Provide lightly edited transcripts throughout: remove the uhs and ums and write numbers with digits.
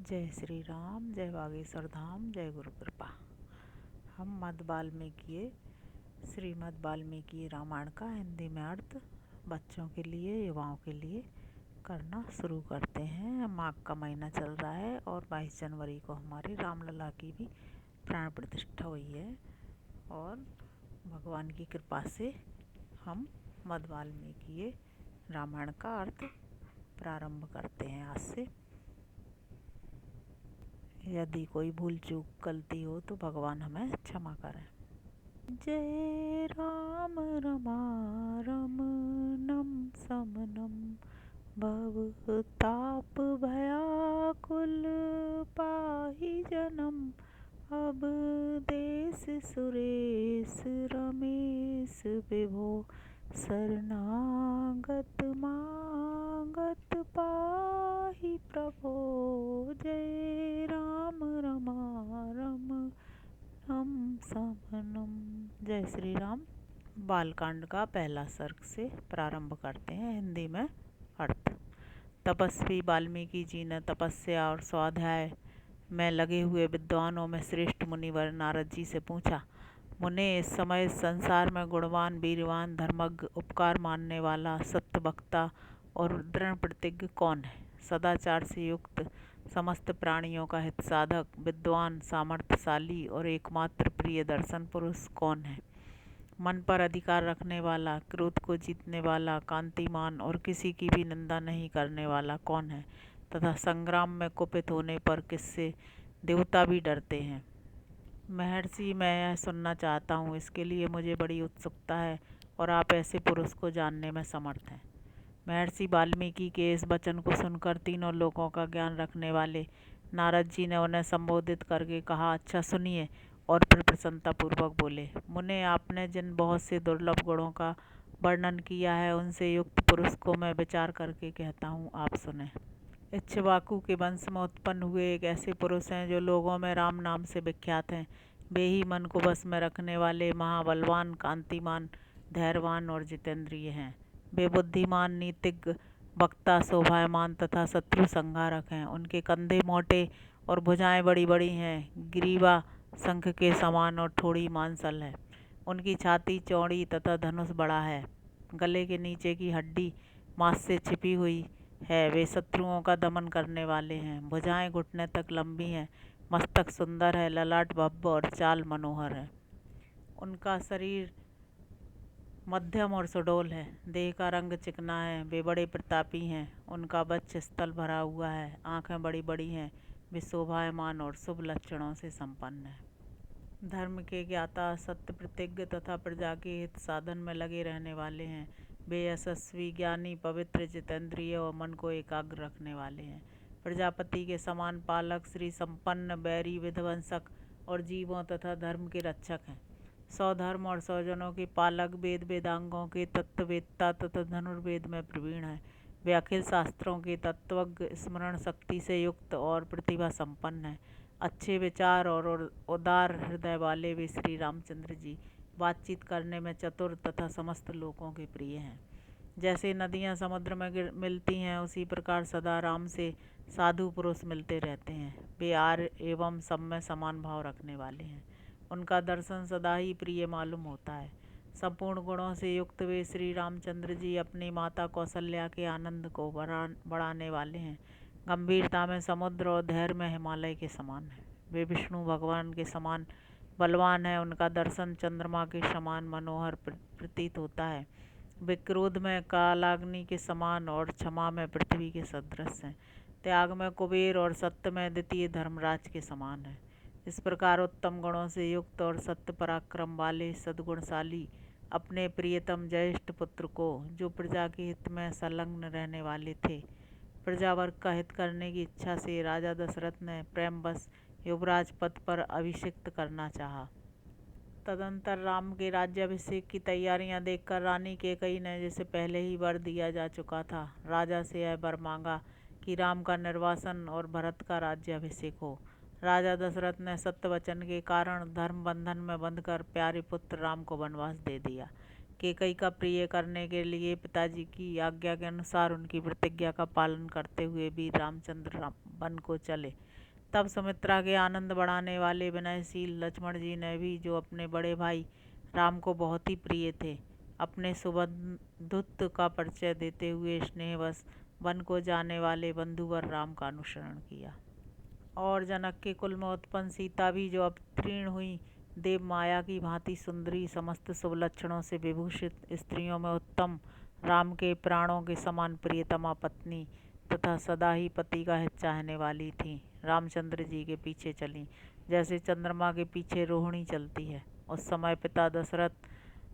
जय श्री राम, जय बागेश्वर धाम, जय गुरु कृपा। हम श्रीमद् वाल्मीकि रामायण का हिंदी में अर्थ बच्चों के लिए, युवाओं के लिए करना शुरू करते हैं। माघ का महीना चल रहा है और 22 जनवरी को हमारी रामलला की भी प्राण प्रतिष्ठा हुई है और भगवान की कृपा से हम मद् वाल्मीकि रामायण का अर्थ प्रारंभ करते हैं आज से। यदि कोई भूल चूक गलती हो तो भगवान हमें क्षमा करें। जय राम रमारमणं समनं भवताप भयाकुल पाहि जनम। अब देश सुरेश रमेश विभो शरणागत मागत पाहि प्रभो। जय राम रमारमणं समनं। जय श्री राम। बालकांड का पहला सर्ग से प्रारंभ करते हैं हिंदी में अर्थ। तपस्वी वाल्मीकि जी ने तपस्या और स्वाध्याय में लगे हुए विद्वानों में श्रेष्ठ मुनिवर नारद जी से पूछा, मुने, इस समय इस संसार में गुणवान, वीरवान, धर्मज्ञ, उपकार मानने वाला, सत्य वक्ता और दृढ़ प्रतिज्ञ कौन है? सदाचार से युक्त, समस्त प्राणियों का हित साधक, विद्वान, सामर्थ्यशाली और एकमात्र प्रिय दर्शन पुरुष कौन है? मन पर अधिकार रखने वाला, क्रोध को जीतने वाला, कांतिमान और किसी की भी निंदा नहीं करने वाला कौन है? तथा संग्राम में कुपित होने पर किससे देवता भी डरते हैं? महर्षि, मैं यह सुनना चाहता हूँ, इसके लिए मुझे बड़ी उत्सुकता है और आप ऐसे पुरुष को जानने में समर्थ हैं। महर्षि वाल्मीकि के इस वचन को सुनकर तीनों लोकों का ज्ञान रखने वाले नारद जी ने उन्हें संबोधित करके कहा, अच्छा सुनिए, और फिर प्रसन्नतापूर्वक बोले, मुने, आपने जिन बहुत से दुर्लभ गुणों का वर्णन किया है, उनसे युक्त पुरुष को मैं विचार करके कहता हूँ, आप सुने। इक्ष्वाकु के वंश में उत्पन्न हुए एक ऐसे पुरुष हैं जो लोगों में राम नाम से विख्यात हैं। वे ही मन को बस में रखने वाले महाबलवान, कांतिमान, धैर्यवान और जितेंद्रिय हैं। वे बुद्धिमान, नीतिज्ञ, वक्ता, शोभायमान तथा शत्रु संहारक हैं। उनके कंधे मोटे और भुजाएं बड़ी बड़ी हैं। ग्रीवा शंख के समान और थोड़ी मांसल है। उनकी छाती चौड़ी तथा धनुष बड़ा है। गले के नीचे की हड्डी मांस से छिपी हुई है। वे शत्रुओं का दमन करने वाले हैं। भुजाएं घुटने तक लंबी हैं। मस्तक सुंदर है, ललाट भव्य और चाल मनोहर है। उनका शरीर मध्यम और सुडौल है। देह का रंग चिकना है। वे बड़े प्रतापी हैं। उनका वक्ष स्थल भरा हुआ है। आंखें बड़ी बड़ी हैं। वे शोभायमान और शुभ लक्षणों से संपन्न है। धर्म के ज्ञाता, सत्य प्रतिज्ञ तथा प्रजा के हित साधन में लगे रहने वाले हैं। वे यशस्वी, ज्ञानी, पवित्र, जितेंद्रिय और मन को एकाग्र रखने वाले हैं। प्रजापति के समान पालक, श्री संपन्न, बैरी, विध्वंसक और जीवों तथा धर्म के रक्षक हैं। 100 धर्म और 100 जनों के पालक, वेद वेदांगों के तत्ववेत्ता तथा धनुर्वेद में प्रवीण हैं। वे अखिल शास्त्रों के तत्वज्ञ, स्मरण शक्ति से युक्त और प्रतिभा संपन्न हैं। अच्छे विचार और उदार हृदय वाले वे श्री रामचंद्र जी बातचीत करने में चतुर तथा समस्त लोगों के प्रिय हैं। जैसे नदियां समुद्र में मिलती हैं, उसी प्रकार सदा राम से साधु पुरुष मिलते रहते हैं। वे आर्य एवं सब में समान भाव रखने वाले हैं। उनका दर्शन सदा ही प्रिय मालूम होता है। संपूर्ण गुणों से युक्त वे श्री रामचंद्र जी अपनी माता कौशल्या के आनंद को बढ़ाने वाले हैं। गंभीरता में समुद्र और धैर्य में हिमालय के समान है। वे विष्णु भगवान के समान बलवान है। उनका दर्शन चंद्रमा के समान मनोहर प्रतीत होता है। वे क्रोध में कालाग्नि के समान और क्षमा में पृथ्वी के सदृश हैं। त्याग में कुबेर और सत्य में द्वितीय धर्मराज के समान है। इस प्रकार उत्तम गुणों से युक्त और सत्य पराक्रम वाले सद्गुणशाली अपने प्रियतम ज्येष्ठ पुत्र को, जो प्रजा के हित में संलग्न रहने वाले थे, प्रजा वर्ग का हित करने की इच्छा से राजा दशरथ ने प्रेमवश युवराज पद पर अभिषिक्त करना चाहा। तदंतर राम के राज्याभिषेक की तैयारियां देखकर रानी कैकेयी ने, जिसे पहले ही वर दिया जा चुका था, राजा से यह वर मांगा कि राम का निर्वासन और भरत का राज्याभिषेक हो। राजा दशरथ ने सत्य वचन के कारण धर्म बंधन में बंधकर प्यारे पुत्र राम को वनवास दे दिया। केकई का प्रिय करने के लिए पिताजी की आज्ञा के अनुसार उनकी प्रतिज्ञा का पालन करते हुए भी रामचंद्र वन को चले। तब सुमित्रा के आनंद बढ़ाने वाले विनयशील लक्ष्मण जी ने भी, जो अपने बड़े भाई राम को बहुत ही प्रिय थे, अपने सुबंधुत्व का परिचय देते हुए स्नेहवश वन को जाने वाले बंधुवर राम का अनुसरण किया। और जनक के कुल में उत्पन्न सीता भी, जो अवतीर्ण हुई देव माया की भांति सुंदरी, समस्त शुभ लक्षणों से विभूषित स्त्रियों में उत्तम, राम के प्राणों के समान प्रियतमा पत्नी तथा सदा ही पति का हित चाहने वाली थी, रामचंद्र जी के पीछे चली, जैसे चंद्रमा के पीछे रोहिणी चलती है। उस समय पिता दशरथ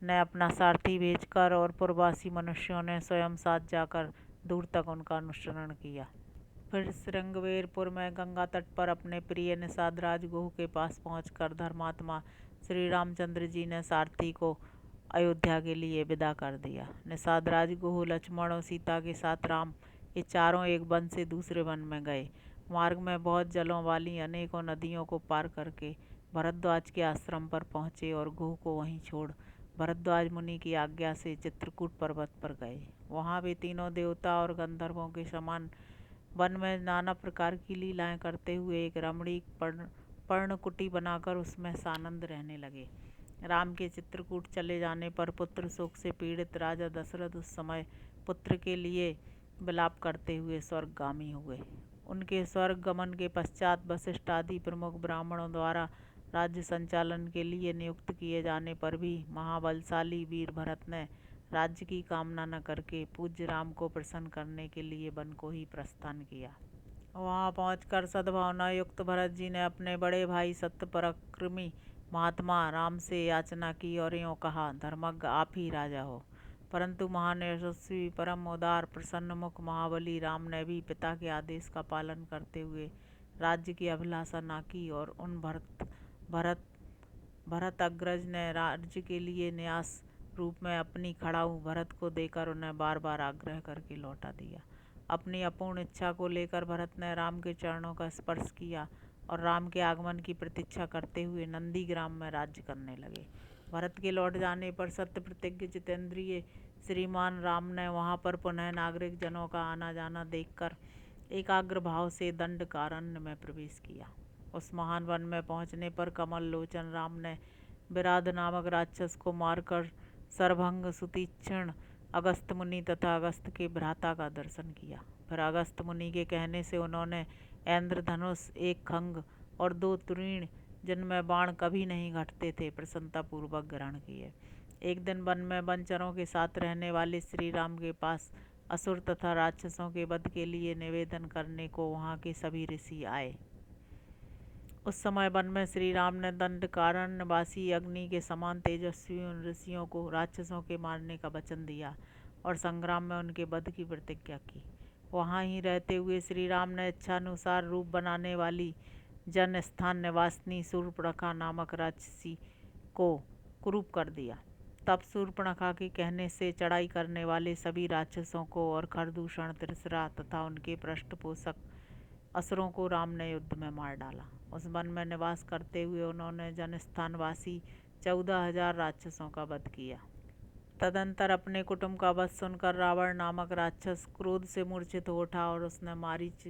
ने अपना सारथी भेजकर और पूर्ववासी मनुष्यों ने स्वयं साथ जाकर दूर तक उनका अनुसरण किया। फिर श्रृंगवेरपुर में गंगा तट पर अपने प्रिय निषाद राजगुह के पास पहुंचकर धर्मात्मा श्री रामचंद्र जी ने सारथी को अयोध्या के लिए विदा कर दिया। निषाद राजगुह लक्ष्मण और सीता के साथ राम ये चारों एक वन से दूसरे वन में गए। मार्ग में बहुत जलों वाली अनेकों नदियों को पार करके भरद्वाज के आश्रम पर पहुँचे और गुह को वहीं छोड़ भरद्वाज मुनि की आज्ञा से चित्रकूट पर्वत पर गए। वहाँ वे तीनों देवता और गंधर्वों के समान वन में नाना प्रकार की लीलाएं करते हुए एक रमणीक पर्णकुटी बनाकर उसमें सानंद रहने लगे। राम के चित्रकूट चले जाने पर पुत्र शोक से पीड़ित राजा दशरथ उस समय पुत्र के लिए विलाप करते हुए स्वर्गगामी हुए। उनके स्वर्ग गमन के पश्चात वशिष्ठ आदि प्रमुख ब्राह्मणों द्वारा राज्य संचालन के लिए नियुक्त किए जाने पर भी महाबलशाली वीर भरत ने राज्य की कामना न करके पूज्य राम को प्रसन्न करने के लिए वन को ही प्रस्थान किया। वहां पहुंचकर सद्भावना युक्त भरत जी ने अपने बड़े भाई सत्य पराक्रमी महात्मा राम से याचना की और यूँ कहा, धर्मज्ञ आप ही राजा हो। परंतु महान यशस्वी परम उदार प्रसन्न मुख महाबली राम ने भी पिता के आदेश का पालन करते हुए राज्य की अभिलाषा न की और उन भरत अग्रज ने राज्य के लिए न्यास रूप में अपनी खड़ाऊ भरत को देकर उन्हें बार बार आग्रह करके लौटा दिया। अपनी अपूर्ण इच्छा को लेकर भरत ने राम के चरणों का स्पर्श किया और राम के आगमन की प्रतीक्षा करते हुए नंदीग्राम में राज्य करने लगे। भरत के लौट जाने पर सत्य प्रतिज्ञ जितेंद्रिय श्रीमान राम ने वहां पर पुनः नागरिक जनों का आना जाना देखकर एकाग्र भाव से दंडकारण्य में प्रवेश किया। उस महान वन में पहुंचने पर कमल लोचन राम ने विराध नामक राक्षस को मारकर सर्वभंग सुतीक्ष्ण अगस्त मुनि तथा अगस्त के भ्राता का दर्शन किया। फिर अगस्त मुनि के कहने से उन्होंने इंद्रधनुष, एक खंग और 2 तुरीण, जिनमें बाण कभी नहीं घटते थे, प्रसन्नतापूर्वक ग्रहण किए। एक दिन वन में वनचरों के साथ रहने वाले श्री राम के पास असुर तथा राक्षसों के वध के लिए निवेदन करने को वहाँ के सभी ऋषि आए। उस समय वन में श्री राम ने दंडकारण्यवासी अग्नि के समान तेजस्वी उन ऋषियों को राक्षसों के मारने का वचन दिया और संग्राम में उनके वध की प्रतिज्ञा की। वहाँ ही रहते हुए श्री राम ने इच्छानुसार रूप बनाने वाली जन स्थान निवासिनी शूर्पणखा नामक राक्षसी को कुरूप कर दिया। तब शूर्पणखा के कहने से चढ़ाई करने वाले सभी राक्षसों को और खरदूषण, त्रिशरा तथा उनके पृष्ठपोषक असुरों को राम ने युद्ध में मार डाला। उस वन में निवास करते हुए उन्होंने जनस्थानवासी 14,000 राक्षसों का वध किया। तदंतर अपने कुटुंब का वध सुनकर रावण नामक राक्षस क्रोध से मूर्छित हो उठा और उसने मारीच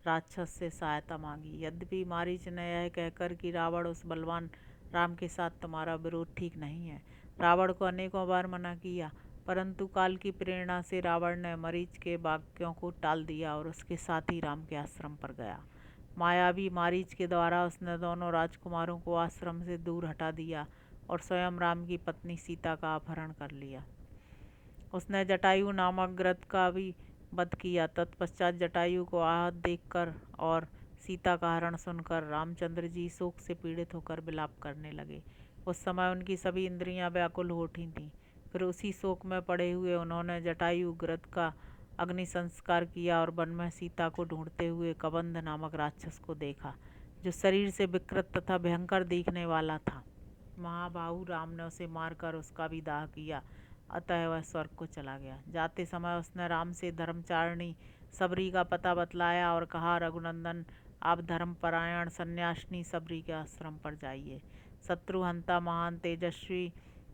राक्षस से सहायता मांगी। यद्यपि मारीच ने यह कहकर कि रावण उस बलवान राम के साथ तुम्हारा विरोध ठीक नहीं है, रावण को अनेकों बार मना किया, परंतु काल की प्रेरणा से रावण ने मरीच के वाक्यों को टाल दिया और उसके साथ ही राम के आश्रम पर गया। मायावी मारीच के द्वारा उसने दोनों राजकुमारों को आश्रम से दूर हटा दिया और स्वयं राम की पत्नी सीता का अपहरण कर लिया। उसने जटायु नामक गृध का भी वध किया। तत्पश्चात जटायु को आहत देखकर और सीता का हरण सुनकर रामचंद्र जी शोक से पीड़ित होकर विलाप करने लगे। उस समय उनकी सभी इंद्रियां व्याकुल हो उठी थीं। फिर उसी शोक में पड़े हुए उन्होंने जटायु गृध का अग्नि संस्कार किया और वन में सीता को ढूंढते हुए कबंध नामक राक्षस को देखा, जो शरीर से विकृत तथा भयंकर दिखने वाला था। महाबाहु राम ने उसे मारकर उसका भी दाह किया, अतः वह स्वर्ग को चला गया। जाते समय उसने राम से धर्मचारिणी सबरी का पता बतलाया और कहा, रघुनंदन, आप धर्मपरायण सन्यासिनी सबरी के आश्रम पर जाइए। शत्रुहंता महान तेजस्वी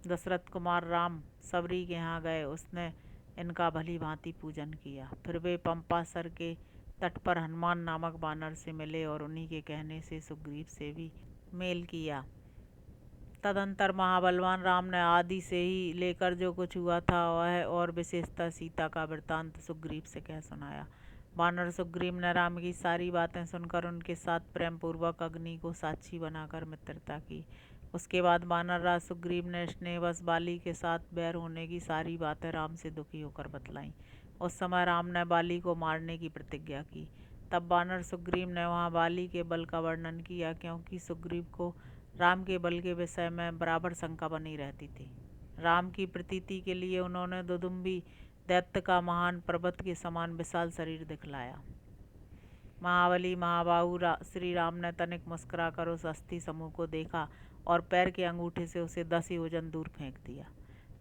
दशरथ कुमार राम सबरी के यहाँ गए, उसने इनका भली भांति पूजन किया। फिर वे पंपासर के तट पर हनुमान नामक बानर से मिले और उन्हीं के कहने से सुग्रीव से भी मेल किया। तदंतर महाबलवान राम ने आदि से ही लेकर जो कुछ हुआ था वह और विशेषतः सीता का वृत्तांत सुग्रीव से कह सुनाया। वानर सुग्रीव ने राम की सारी बातें सुनकर उनके साथ प्रेम पूर्वक अग्नि को साक्षी बनाकर मित्रता की। उसके बाद वानर राज सुग्रीव ने स्नेहवश बाली के साथ बैर होने की सारी बातें राम से दुखी होकर बतलाईं। उस समय राम ने बाली को मारने की प्रतिज्ञा की। तब वानर सुग्रीव ने वहाँ बाली के बल का वर्णन किया, क्योंकि सुग्रीव को राम के बल के विषय में बराबर शंका बनी रहती थी। राम की प्रतीति के लिए उन्होंने दुदुम्बी दैत्य का महान पर्वत के समान विशाल शरीर दिखलाया। महाबली महाबाहु श्री राम ने तनिक मुस्कुराकर उस अस्थि समूह को देखा और पैर के अंगूठे से उसे 10 योजन दूर फेंक दिया।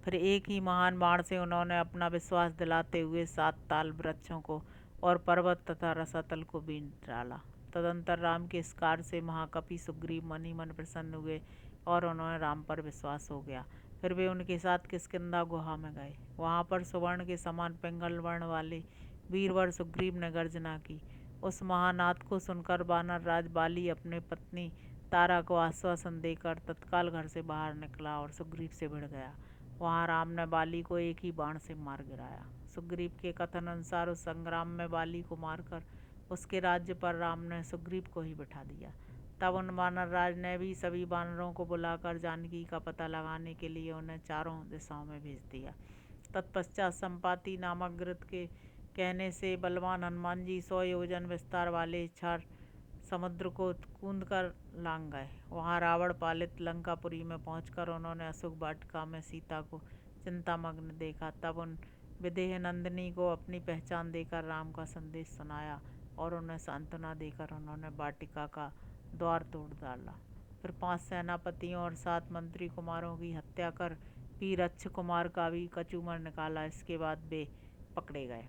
फिर एक ही महान बाण से उन्होंने अपना विश्वास दिलाते हुए 7 ताल वृक्षों को और पर्वत तथा रसातल को बीन डाला। तदंतर राम के इस कार्य से महाकपि सुग्रीव मन ही मन प्रसन्न हुए और उन्होंने राम पर विश्वास हो गया। फिर वे उनके साथ किष्किंधा गुहा में गए। वहाँ पर सुवर्ण के समान पिंगल वर्ण वाले वीरवर सुग्रीव ने गर्जना की। उस महानाद को सुनकर वानर राज बाली अपने पत्नी तारा को आश्वासन देकर तत्काल घर से बाहर निकला और सुग्रीव से भिड़ गया। वहाँ राम ने बाली को एक ही बाण से मार गिराया। सुग्रीव के कथन अनुसार उस संग्राम में बाली को मारकर उसके राज्य पर राम ने सुग्रीव को ही बिठा दिया। तब उन वानर राज ने भी सभी वानरों को बुलाकर जानकी का पता लगाने के लिए उन्हें चारों दिशाओं में भेज दिया। तत्पश्चात संपाति नामक गृध के कहने से बलवान हनुमान जी 100 योजन विस्तार वाले क्षार समुद्र को कूद कर लांग गए। वहाँ रावण पालित लंकापुरी में पहुंचकर उन्होंने अशोक वाटिका में सीता को चिंतामग्न देखा। तब उन विदेह नंदिनी को अपनी पहचान देकर राम का संदेश सुनाया और उन्हें सांत्वना देकर उन्होंने वाटिका का द्वार तोड़ डाला। फिर 5 सेनापतियों और 7 मंत्री कुमारों की हत्या कर वीर अक्ष कुमार का भी कचूमर निकाला। इसके बाद वे पकड़े गए।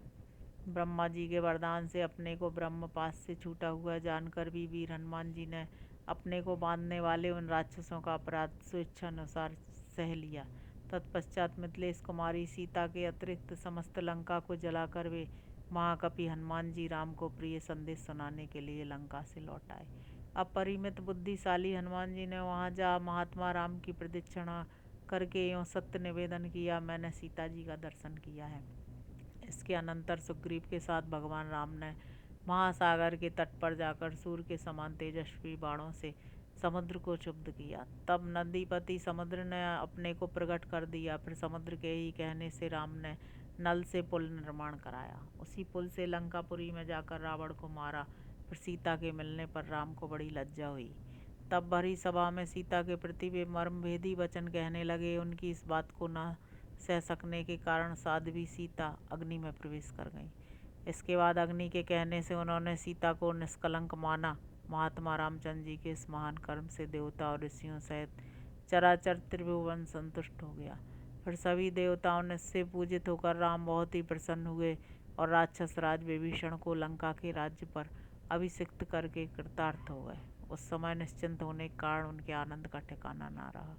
ब्रह्मा जी के वरदान से अपने को ब्रह्मपाश से छूटा हुआ जानकर भी वीर हनुमान जी ने अपने को बांधने वाले उन राक्षसों का अपराध स्वेच्छानुसार सह लिया। तत्पश्चात मिथिलेश कुमारी सीता के अतिरिक्त समस्त लंका को जलाकर वे महाकपि हनुमान जी राम को प्रिय संदेश सुनाने के लिए लंका से लौट आए। अपरिमित बुद्धिशाली हनुमान जी ने वहाँ जा महात्मा राम की प्रदक्षिणा करके यूँ सत्य निवेदन किया, मैंने सीता जी का दर्शन किया है। इसके अनंतर सुग्रीव के साथ भगवान राम ने महासागर के तट पर जाकर सूर्य के समान तेजस्वी बाणों से समुद्र को क्षुब्ध किया। तब नदीपति समुद्र ने अपने को प्रकट कर दिया। फिर समुद्र के ही कहने से राम ने नल से पुल निर्माण कराया। उसी पुल से लंकापुरी में जाकर रावण को मारा। फिर सीता के मिलने पर राम को बड़ी लज्जा हुई। तब भरी सभा में सीता के प्रति वे मर्मभेदी वचन कहने लगे। उनकी इस बात को न सह सकने के कारण साध्वी सीता अग्नि में प्रवेश कर गई। इसके बाद अग्नि के कहने से उन्होंने सीता को निष्कलंक माना। महात्मा रामचंद्र जी के इस महान कर्म से देवता और ऋषियों सहित चराचर त्रिभुवन संतुष्ट हो गया। फिर सभी देवताओं ने इससे पूजित होकर राम बहुत ही प्रसन्न हुए और राक्षस राज विभीषण को लंका के राज्य पर अभिषिक्त करके कृतार्थ हो गए। उस समय निश्चिंत होने के कारण उनके आनंद का ठिकाना ना रहा।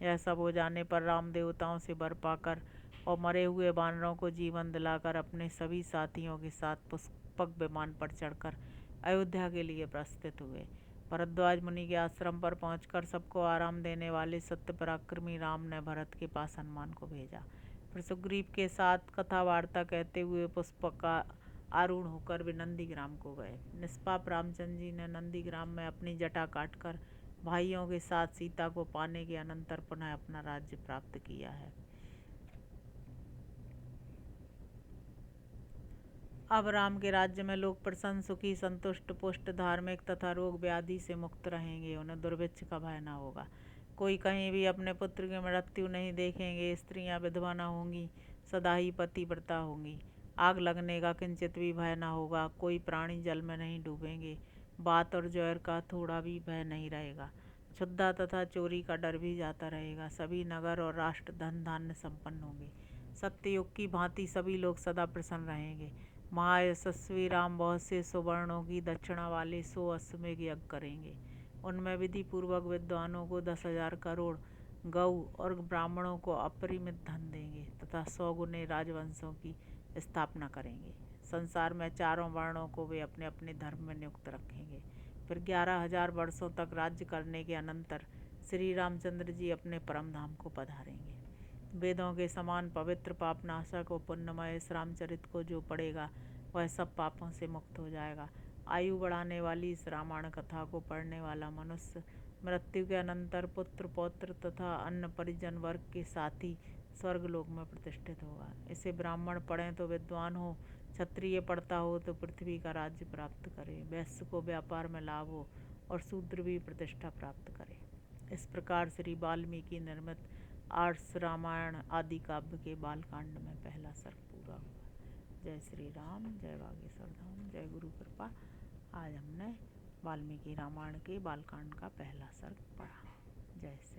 यह सब हो जाने पर राम देवताओं से वर पाकर और मरे हुए वानरों को जीवन दिलाकर अपने सभी साथियों के साथ पुष्पक विमान पर चढ़कर अयोध्या के लिए प्रस्थित हुए। भरद्वाज मुनि के आश्रम पर पहुंचकर सबको आराम देने वाले सत्य पराक्रमी राम ने भरत के पास हनुमान को भेजा। फिर सुग्रीव के साथ कथा वार्ता कहते हुए पुष्पक का आरूढ़ होकर वे नंदीग्राम को गए। निष्पाप रामचंद्र जी ने नंदीग्राम में अपनी जटा काटकर भाइयों के साथ सीता को पाने के अनंतर पुनः अपना राज्य प्राप्त किया है। अब राम के राज्य में लोग प्रसन्न, सुखी, संतुष्ट, पुष्ट, धार्मिक तथा रोग व्याधि से मुक्त रहेंगे। उन्हें दुर्भिक्ष का भय न होगा। कोई कहीं भी अपने पुत्र की मृत्यु नहीं देखेंगे। स्त्रियां विधवा न होंगी, सदा ही पतिव्रता होंगी। आग लगने का किंचित भी भय न होगा। कोई प्राणी जल में नहीं डूबेंगे। बात और जौहर का थोड़ा भी भय नहीं रहेगा। क्षुधा तथा चोरी का डर भी जाता रहेगा। सभी नगर और राष्ट्र धन धान्य संपन्न होंगे। सत्ययुग की भांति सभी लोग सदा प्रसन्न रहेंगे। महायशस्वी राम बहुत से सुवर्णों की दक्षिणा वाले 100 अश्वमेध यज्ञ करेंगे। उनमें विधि पूर्वक विद्वानों को 10,000 करोड़ गऊ और ब्राह्मणों को अपरिमित धन देंगे तथा 100 गुने राजवंशों की स्थापना करेंगे। संसार में चारों वर्णों को वे अपने अपने धर्म में नियुक्त रखेंगे। फिर 11,000 वर्षों तक राज्य करने के अनंतर श्री रामचंद्र जी अपने परम धाम को पधारेंगे। वेदों के समान पवित्र पापनाशक और पुण्यमय इस रामचरित को जो पढ़ेगा वह सब पापों से मुक्त हो जाएगा। आयु बढ़ाने वाली इस रामायण कथा को पढ़ने वाला मनुष्य मृत्यु के अनंतर पुत्र पौत्र तथा अन्य परिजन वर्ग के साथ ही स्वर्गलोक में प्रतिष्ठित होगा। इसे ब्राह्मण पढ़ें तो विद्वान हो, क्षत्रिय पढ़ता हो तो पृथ्वी का राज्य प्राप्त करे, वैश्य को व्यापार में लाभ हो और शूद्र भी प्रतिष्ठा प्राप्त करे। इस प्रकार श्री वाल्मीकि निर्मित आर्ष रामायण आदि काव्य के बालकांड में पहला सर्ग पूरा हुआ। जय श्री राम, जय बागेश्वर धाम, जय गुरु कृपा। आज हमने वाल्मीकि रामायण के बालकांड का पहला सर्ग पढ़ा। जय श्री